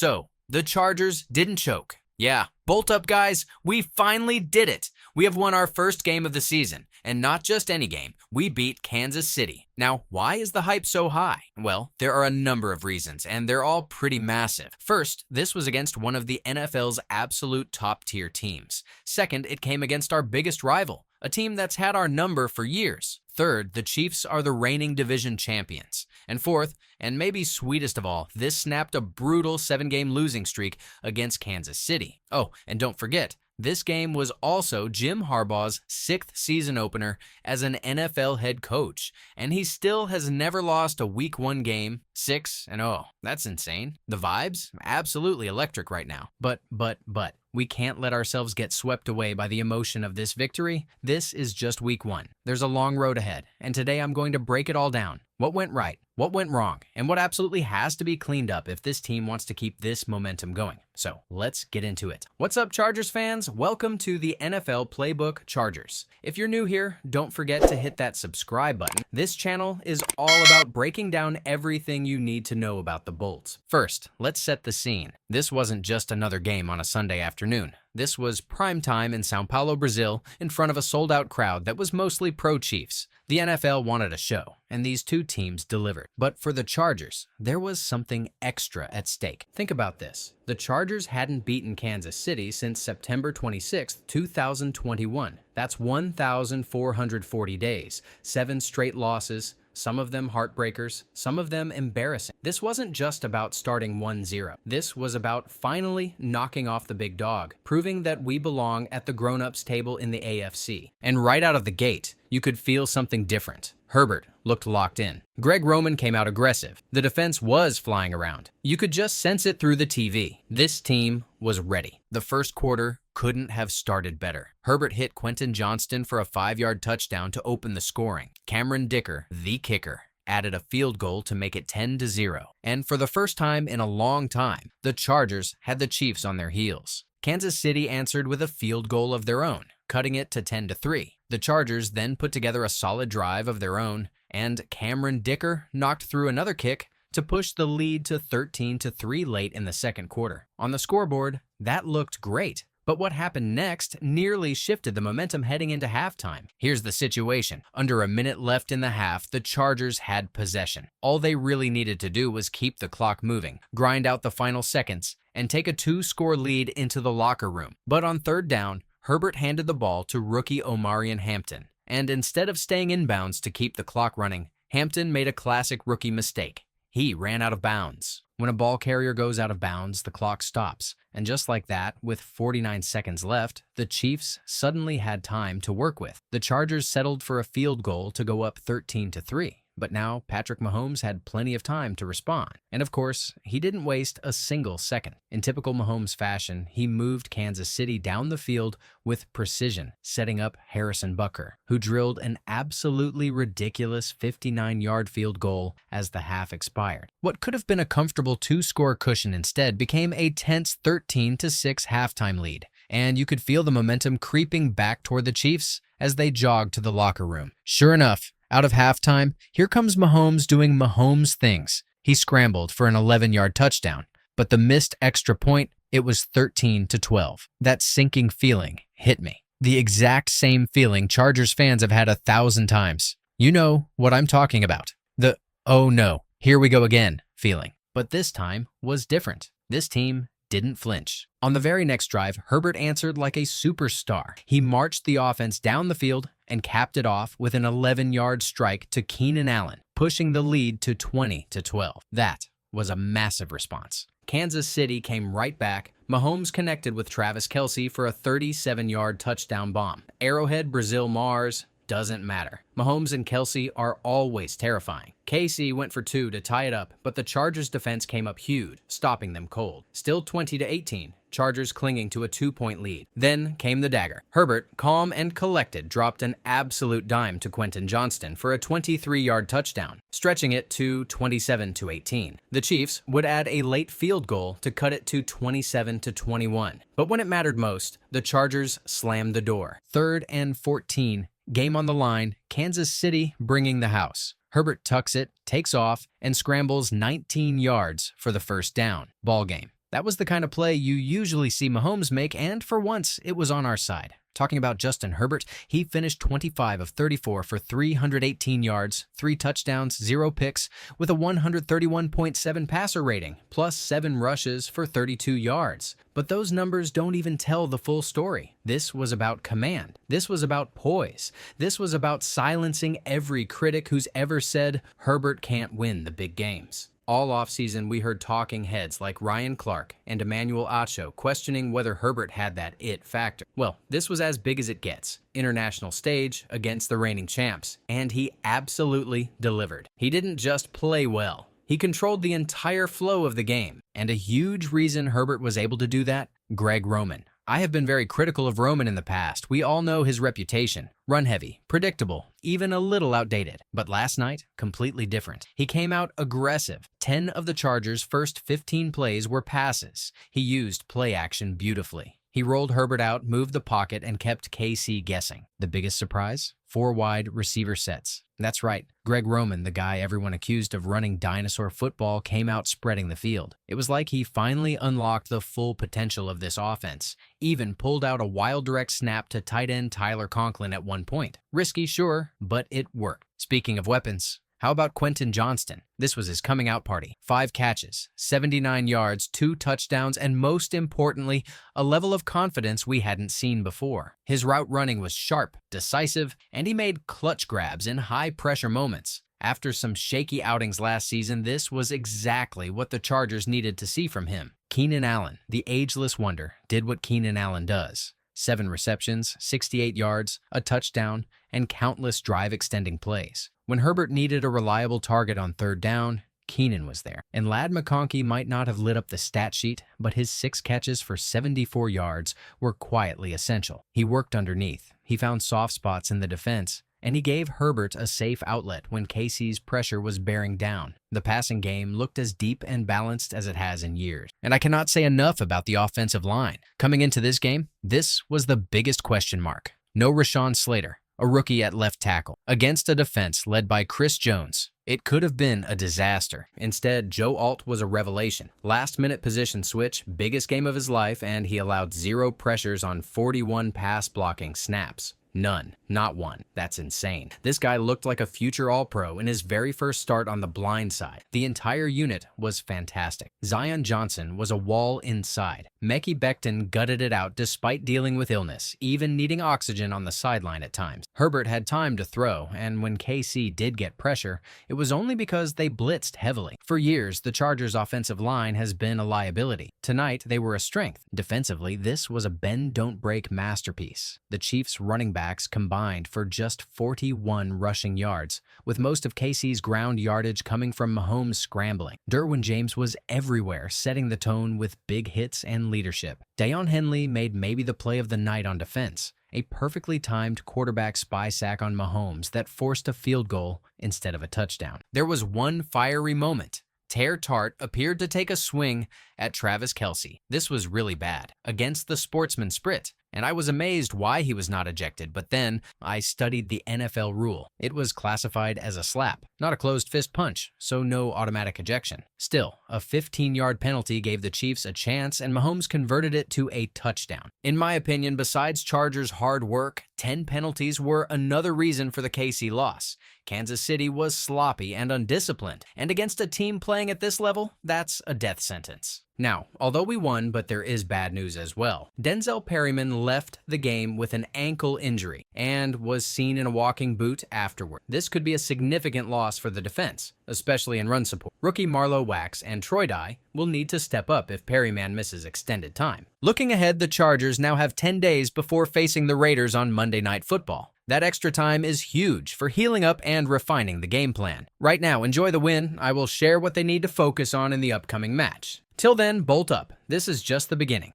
So, the Chargers didn't choke. Yeah, bolt up guys, we finally did it. We have won our first game of the season, and not just any game, we beat Kansas City. Now, why is the hype so high? Well, there are a number of reasons, and they're all pretty massive. First, this was against one of the NFL's absolute top-tier teams. Second, it came against our biggest rival, a team that's had our number for years. Third, the Chiefs are the reigning division champions. And fourth, and maybe sweetest of all, this snapped a brutal 7-game losing streak against Kansas City. Oh, and don't forget, this game was also Jim Harbaugh's 6th season opener as an NFL head coach, and he still has never lost a Week 1 game, 6-0. That's insane. The vibes? Absolutely electric right now. But, we can't let ourselves get swept away by the emotion of this victory. This is just Week 1. There's a long road ahead, and today I'm going to break it all down. What went right? What went wrong? And what absolutely has to be cleaned up if this team wants to keep this momentum going. So let's get into it. What's up, Chargers fans? Welcome to the NFL Playbook Chargers. If you're new here, don't forget to hit that subscribe button. This channel is all about breaking down everything you need to know about the Bolts. First, let's set the scene. This wasn't just another game on a Sunday afternoon. This was prime time in Sao Paulo, Brazil, in front of a sold-out crowd that was mostly pro-Chiefs. The NFL wanted a show, and these two teams delivered. But for the Chargers, there was something extra at stake. Think about this. The Chargers hadn't beaten Kansas City since September 26, 2021. That's 1,440 days, 7 straight losses, some of them heartbreakers, some of them embarrassing. This wasn't just about starting 1-0. This was about finally knocking off the big dog, proving that we belong at the grown-ups table in the AFC. And right out of the gate, you could feel something different. Herbert looked locked in. Greg Roman came out aggressive. The defense was flying around. You could just sense it through the TV. This team was ready. The first quarter couldn't have started better. Herbert hit Quentin Johnston for a 5-yard touchdown to open the scoring. Cameron Dicker, the kicker, added a field goal to make it 10-0. And for the first time in a long time, the Chargers had the Chiefs on their heels. Kansas City answered with a field goal of their own, cutting it to 10-3. The Chargers then put together a solid drive of their own, and Cameron Dicker knocked through another kick to push the lead to 13-3 late in the second quarter. On the scoreboard, that looked great. But what happened next nearly shifted the momentum heading into halftime. Here's the situation. Under a minute left in the half, the Chargers had possession. All they really needed to do was keep the clock moving, grind out the final seconds, and take a 2-score lead into the locker room. But on third down, Herbert handed the ball to rookie Omarion Hampton. And instead of staying inbounds to keep the clock running, Hampton made a classic rookie mistake. He ran out of bounds. When a ball carrier goes out of bounds, the clock stops. And just like that, with 49 seconds left, the Chiefs suddenly had time to work with. The Chargers settled for a field goal to go up 13-3. But now Patrick Mahomes had plenty of time to respond. And of course, he didn't waste a single second. In typical Mahomes fashion, he moved Kansas City down the field with precision, setting up Harrison Butker, who drilled an absolutely ridiculous 59-yard field goal as the half expired. What could have been a comfortable 2-score cushion instead became a tense 13-6 halftime lead. And you could feel the momentum creeping back toward the Chiefs as they jogged to the locker room. Sure enough, out of halftime, here comes Mahomes doing Mahomes things. He scrambled for an 11-yard touchdown, but the missed extra point, it was 13-12. That sinking feeling hit me. The exact same feeling Chargers fans have had 1,000 times. You know what I'm talking about. The, oh no, here we go again feeling. But this time was different. This team didn't flinch. On the very next drive, Herbert answered like a superstar. He marched the offense down the field and capped it off with an 11-yard strike to Keenan Allen, pushing the lead to 20-12. That was a massive response. Kansas City came right back. Mahomes connected with Travis Kelce for a 37-yard touchdown bomb. Arrowhead, Brazil, Mars, doesn't matter. Mahomes and Kelce are always terrifying. KC went for 2 to tie it up, but the Chargers' defense came up huge, stopping them cold. Still 20-18, Chargers clinging to a 2-point lead. Then came the dagger. Herbert, calm and collected, dropped an absolute dime to Quentin Johnston for a 23-yard touchdown, stretching it to 27-18. The Chiefs would add a late field goal to cut it to 27-21. But when it mattered most, the Chargers slammed the door. 3rd and 14. Game on the line, Kansas City bringing the house. Herbert tucks it, takes off, and scrambles 19 yards for the first down. Ball game. That was the kind of play you usually see Mahomes make, and for once, it was on our side. Talking about Justin Herbert, he finished 25 of 34 for 318 yards, 3 touchdowns, 0 picks, with a 131.7 passer rating, plus 7 rushes for 32 yards. But those numbers don't even tell the full story. This was about command. This was about poise. This was about silencing every critic who's ever said Herbert can't win the big games. All offseason, we heard talking heads like Ryan Clark and Emmanuel Acho questioning whether Herbert had that it factor. Well, this was as big as it gets. International stage against the reigning champs, and he absolutely delivered. He didn't just play well. He controlled the entire flow of the game. And a huge reason Herbert was able to do that? Greg Roman. I have been very critical of Roman in the past. We all know his reputation. Run heavy, predictable, even a little outdated. But last night, completely different. He came out aggressive. 10 of the Chargers' first 15 plays were passes. He used play action beautifully. He rolled Herbert out, moved the pocket, and kept KC guessing. The biggest surprise? 4 wide receiver sets. That's right. Greg Roman, the guy everyone accused of running dinosaur football, came out spreading the field. It was like he finally unlocked the full potential of this offense. Even pulled out a wild direct snap to tight end Tyler Conklin at one point. Risky, sure, but it worked. Speaking of weapons, how about Quentin Johnston? This was his coming out party. 5 catches, 79 yards, 2 touchdowns, and most importantly, a level of confidence we hadn't seen before. His route running was sharp, decisive, and he made clutch grabs in high-pressure moments. After some shaky outings last season, this was exactly what the Chargers needed to see from him. Keenan Allen, the ageless wonder, did what Keenan Allen does. 7 receptions, 68 yards, a touchdown, and countless drive-extending plays. When Herbert needed a reliable target on 3rd down, Keenan was there. And Ladd McConkey might not have lit up the stat sheet, but his 6 catches for 74 yards were quietly essential. He worked underneath. He found soft spots in the defense, and he gave Herbert a safe outlet when KC's pressure was bearing down. The passing game looked as deep and balanced as it has in years. And I cannot say enough about the offensive line. Coming into this game, this was the biggest question mark. No Rashawn Slater, a rookie at left tackle, against a defense led by Chris Jones. It could have been a disaster. Instead, Joe Alt was a revelation. Last-minute position switch, biggest game of his life, and he allowed 0 pressures on 41 pass-blocking snaps. None. Not one. That's insane. This guy looked like a future All-Pro in his very first start on the blind side. The entire unit was fantastic. Zion Johnson was a wall inside. Mekhi Becton gutted it out despite dealing with illness, even needing oxygen on the sideline at times. Herbert had time to throw, and when KC did get pressure, it was only because they blitzed heavily. For years, the Chargers' offensive line has been a liability. Tonight, they were a strength. Defensively, this was a bend-don't-break masterpiece. The Chiefs' running backs combined for just 41 rushing yards, with most of KC's ground yardage coming from Mahomes scrambling. Derwin James was everywhere, setting the tone with big hits and leadership. Deion Henley made maybe the play of the night on defense, a perfectly timed quarterback spy sack on Mahomes that forced a field goal instead of a touchdown. There was one fiery moment. Teair Tart appeared to take a swing at Travis Kelce. This was really bad, against the sportsman sprit, and I was amazed why he was not ejected, but then I studied the NFL rule. It was classified as a slap, not a closed fist punch, so no automatic ejection. Still, a 15-yard penalty gave the Chiefs a chance, and Mahomes converted it to a touchdown. In my opinion, besides Chargers' hard work, 10 penalties were another reason for the KC loss. Kansas City was sloppy and undisciplined, and against a team playing at this level, that's a death sentence. Now, although we won, but there is bad news as well. Denzel Perryman left the game with an ankle injury and was seen in a walking boot afterward. This could be a significant loss for the defense, especially in run support. Rookie Marlowe Wax and Troy Dye will need to step up if Perryman misses extended time. Looking ahead, the Chargers now have 10 days before facing the Raiders on Monday Night Football. That extra time is huge for healing up and refining the game plan. Right now, enjoy the win. I will share what they need to focus on in the upcoming match. Till then, bolt up. This is just the beginning.